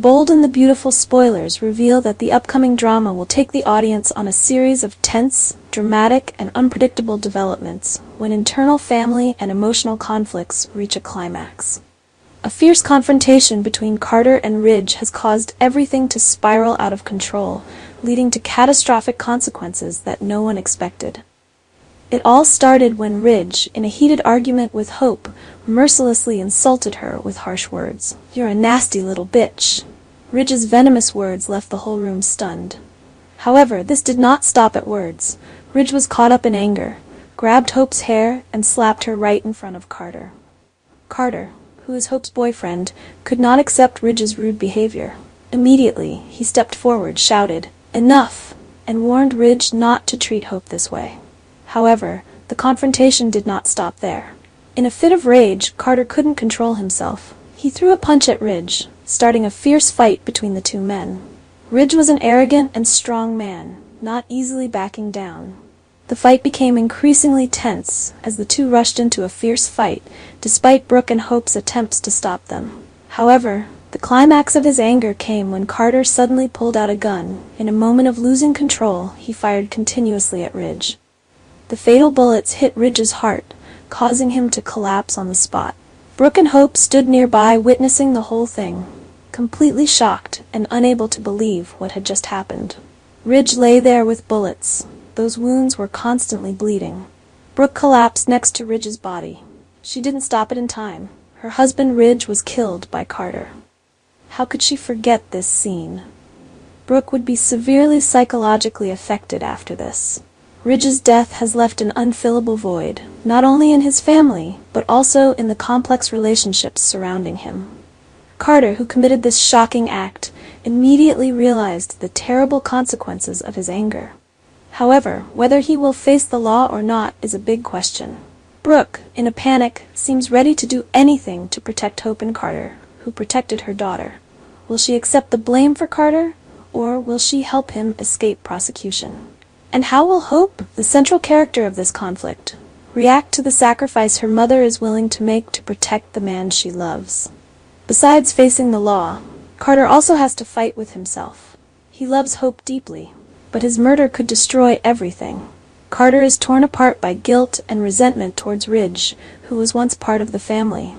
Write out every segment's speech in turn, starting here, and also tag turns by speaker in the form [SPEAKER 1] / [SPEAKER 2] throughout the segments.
[SPEAKER 1] Bold and the beautiful spoilers reveal that the upcoming drama will take the audience on a series of tense, dramatic, and unpredictable developments when internal family and emotional conflicts reach a climax. A fierce confrontation between Carter and Ridge has caused everything to spiral out of control, leading to catastrophic consequences that no one expected. It all started when Ridge, in a heated argument with Hope, mercilessly insulted her with harsh words. "You're a nasty little bitch." Ridge's venomous words left the whole room stunned. However, this did not stop at words. Ridge was caught up in anger, grabbed Hope's hair, and slapped her right in front of Carter. Carter, who is Hope's boyfriend, could not accept Ridge's rude behavior. Immediately, he stepped forward, shouted, "Enough!" and warned Ridge not to treat Hope this way. However, the confrontation did not stop there. In a fit of rage, Carter couldn't control himself. He threw a punch at Ridge, starting a fierce fight between the two men. Ridge was an arrogant and strong man, not easily backing down. The fight became increasingly tense as the two rushed into a fierce fight, despite Brooke and Hope's attempts to stop them. However, the climax of his anger came when Carter suddenly pulled out a gun. In a moment of losing control, he fired continuously at Ridge. The fatal bullets hit Ridge's heart, causing him to collapse on the spot. Brooke and Hope stood nearby witnessing the whole thing, completely shocked and unable to believe what had just happened. Ridge lay there with bullets. Those wounds were constantly bleeding. Brooke collapsed next to Ridge's body. She didn't stop it in time. Her husband Ridge was killed by Carter. How could she forget this scene? Brooke would be severely psychologically affected after this. Ridge's death has left an unfillable void, not only in his family, but also in the complex relationships surrounding him. Carter, who committed this shocking act, immediately realized the terrible consequences of his anger. However, whether he will face the law or not is a big question. Brooke, in a panic, seems ready to do anything to protect Hope and Carter, who protected her daughter. Will she accept the blame for Carter, or will she help him escape prosecution? And how will Hope, the central character of this conflict, react to the sacrifice her mother is willing to make to protect the man she loves? Besides facing the law, Carter also has to fight with himself. He loves Hope deeply, but his murder could destroy everything. Carter is torn apart by guilt and resentment towards Ridge, who was once part of the family.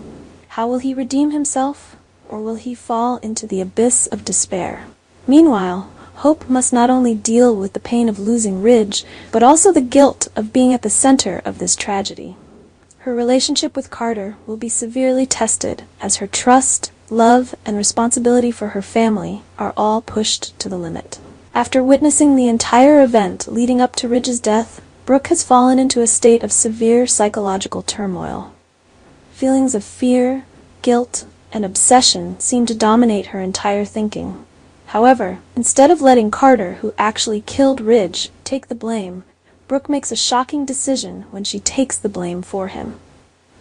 [SPEAKER 1] How will he redeem himself, or will he fall into the abyss of despair? Meanwhile, Hope must not only deal with the pain of losing Ridge, but also the guilt of being at the center of this tragedy. Her relationship with Carter will be severely tested as her trust, love, and responsibility for her family are all pushed to the limit. After witnessing the entire event leading up to Ridge's death, Brooke has fallen into a state of severe psychological turmoil. Feelings of fear, guilt, and obsession seem to dominate her entire thinking. However, instead of letting Carter, who actually killed Ridge, take the blame, Brooke makes a shocking decision when she takes the blame for him.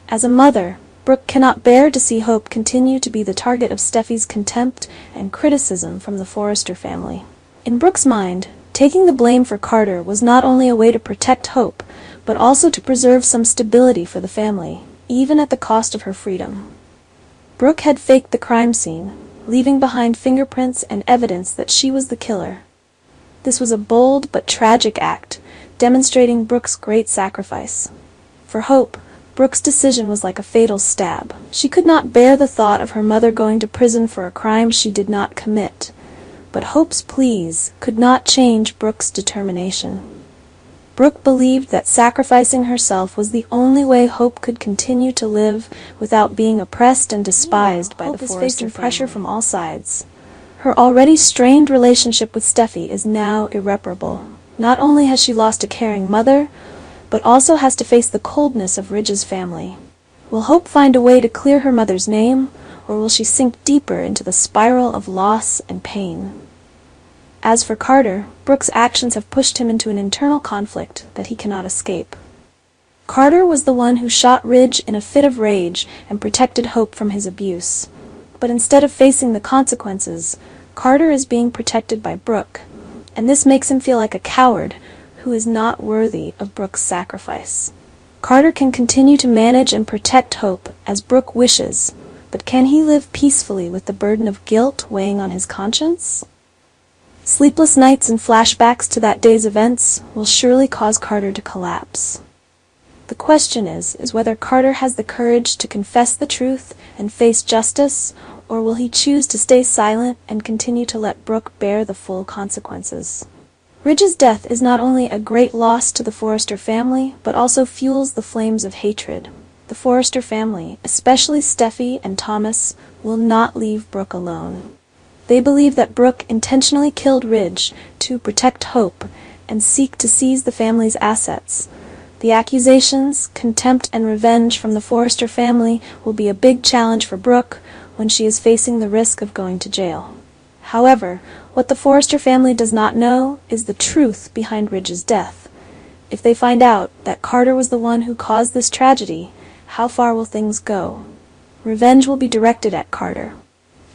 [SPEAKER 1] As a mother, Brooke cannot bear to see Hope continue to be the target of Steffi's contempt and criticism from the Forrester family. In Brooke's mind, taking the blame for Carter was not only a way to protect Hope, but also to preserve some stability for the family, even at the cost of her freedom. Brooke had faked the crime scene, leaving behind fingerprints and evidence that she was the killer. This was a bold but tragic act, demonstrating Brooke's great sacrifice. For Hope, Brooke's decision was like a fatal stab. She could not bear the thought of her mother going to prison for a crime she did not commit, but Hope's pleas could not change Brooke's determination. Brooke believed that sacrificing herself was the only way Hope could continue to live without being oppressed and despised by the Forrester family. Hope is facing pressure from all sides. Her already strained relationship with Steffi is now irreparable. Not only has she lost a caring mother, but also has to face the coldness of Ridge's family. Will Hope find a way to clear her mother's name, or will she sink deeper into the spiral of loss and pain? As for Carter, Brooke's actions have pushed him into an internal conflict that he cannot escape. Carter was the one who shot Ridge in a fit of rage and protected Hope from his abuse. But instead of facing the consequences, Carter is being protected by Brooke, and this makes him feel like a coward who is not worthy of Brooke's sacrifice. Carter can continue to manage and protect Hope as Brooke wishes, But can he live peacefully with the burden of guilt weighing on his conscience? Sleepless nights and flashbacks to that day's events will surely cause Carter to collapse. The question is whether Carter has the courage to confess the truth and face justice, or will he choose to stay silent and continue to let Brooke bear the full consequences? Ridge's death is not only a great loss to the Forrester family, but also fuels the flames of hatred. The Forrester family, especially Steffi and Thomas, will not leave Brooke alone. They believe that Brooke intentionally killed Ridge to protect Hope and seek to seize the family's assets. The accusations, contempt, and revenge from the Forrester family will be a big challenge for Brooke when she is facing the risk of going to jail. However, what the Forrester family does not know is the truth behind Ridge's death. If they find out that Carter was the one who caused this tragedy, how far will things go? Revenge will be directed at Carter,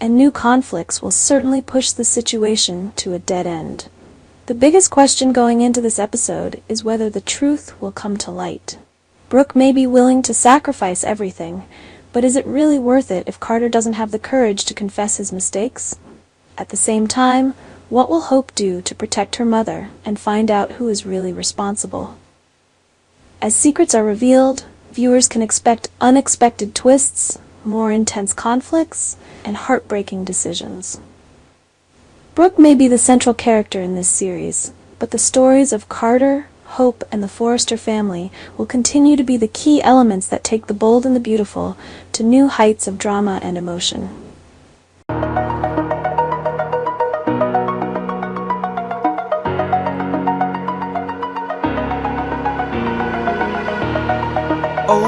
[SPEAKER 1] and new conflicts will certainly push the situation to a dead end. The biggest question going into this episode is whether the truth will come to light. Brooke may be willing to sacrifice everything, but is it really worth it if Carter doesn't have the courage to confess his mistakes? At the same time, what will Hope do to protect her mother and find out who is really responsible? As secrets are revealed, viewers can expect unexpected twists, more intense conflicts, and heartbreaking decisions. Brooke may be the central character in this series, but the stories of Carter, Hope, and the Forrester family will continue to be the key elements that take The Bold and the Beautiful to new heights of drama and emotion.
[SPEAKER 2] Oh.